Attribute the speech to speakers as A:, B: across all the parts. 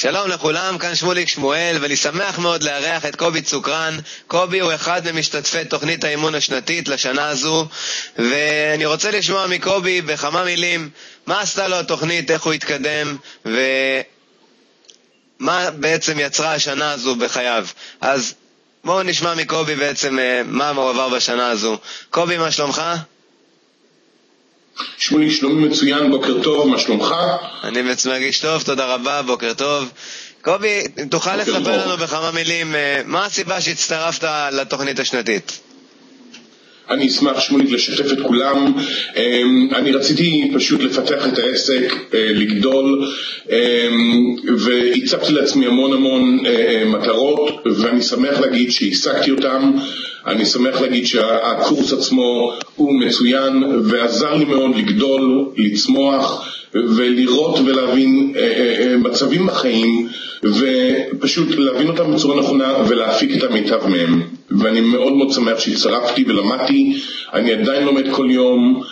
A: שלום לכולם, כאן שמוליק שמואל, ואני שמח מאוד לארח את קובי צוקרן. קובי הוא אחד ממשתתפי תוכנית האימון השנתית לשנה הזו, ואני רוצה לשמוע מקובי בכמה מילים מה עשתה לו התוכנית, איך הוא התקדם, ומה בעצם יצרה השנה הזו בחייו. אז בואו נשמע מקובי בעצם מה הוא עבר בשנה הזו. קובי, מה שלומך?
B: שמוליק, שלומי מצוין, בוקר טוב, מה שלומך?
A: אני מרגיש טוב, תודה רבה, בוקר טוב. קובי, תוכל לספר לנו בכמה מילים מה הסיבה שהצטרפת לתוכנית השנתית?
B: אני אשמח, שמוליק, לשתף את כולם. אני רציתי פשוט לפתח את העסק, לגדול, והצבתי לעצמי המון מטרות, ואני שמח להגיד שהשגתי אותם. אני שמח להגיד שהקורס עצמו הוא מצוין, ועזר לי מאוד לגדול, לצמוח, ולראות ולהבין מצבים בחיים, ופשוט להבין אותם בצורה נכונה ולהפיק את המיטב מהם. ואני מאוד שמח שהצטרפתי ולמדתי. אני עדיין לומד כל יום.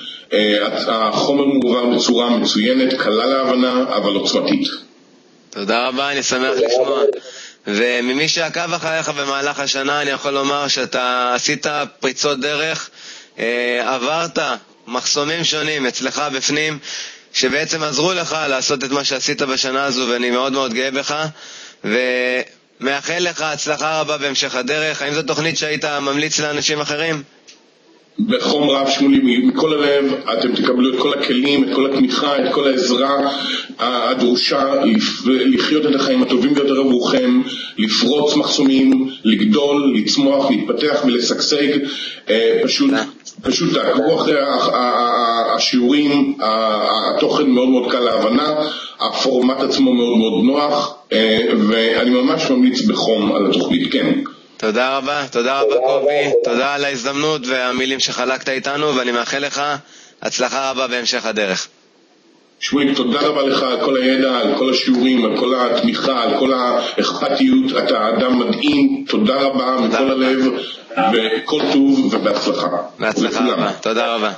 B: החומר מועבר בצורה מצוינת, קלה להבנה, אבל עוצמתית.
A: תודה רבה, אני שמח לשמוע. וממי שעקב אחריך במהלך השנה, אני יכול לומר שאתה עשית פריצות דרך, עברת מחסומים שונים אצלך בפנים, שבעצם עזרו לך לעשות את מה שעשית בשנה הזו, ואני מאוד גאה בך, ומאחל לך הצלחה רבה בהמשך הדרך. האם זו תוכנית שהיית ממליץ לאנשים אחרים?
B: בחום רב, שמולי, מכל הלב. אתם תקבלו את כל הכלים, את כל התמיכה, את כל העזרה הדרושה לחיות את החיים הטובים ביותר עבורכם, לפרוץ מחסומים, לגדול, לצמוח, להתפתח ולשגשג. פשוט תעקבו אחרי השיעורים. התוכן מאוד קל להבנה, הפורמט עצמו מאוד נוח, ואני ממש ממליץ בחום על התוכנית. כן,
A: תודה רבה קובי, תודה על ההזדמנות והמילים שחלקת איתנו, ואני מאחל לך הצלחה רבה בהמשך הדרך.
B: שמוליק, תודה רבה לך על כל הידע, על כל השיעורים, על כל התמיכה, על כל האכפתיות. אתה אדם מדהים, תודה רבה מכל הלב, וכל טוב ובהצלחה.
A: בהצלחה רבה, תודה רבה.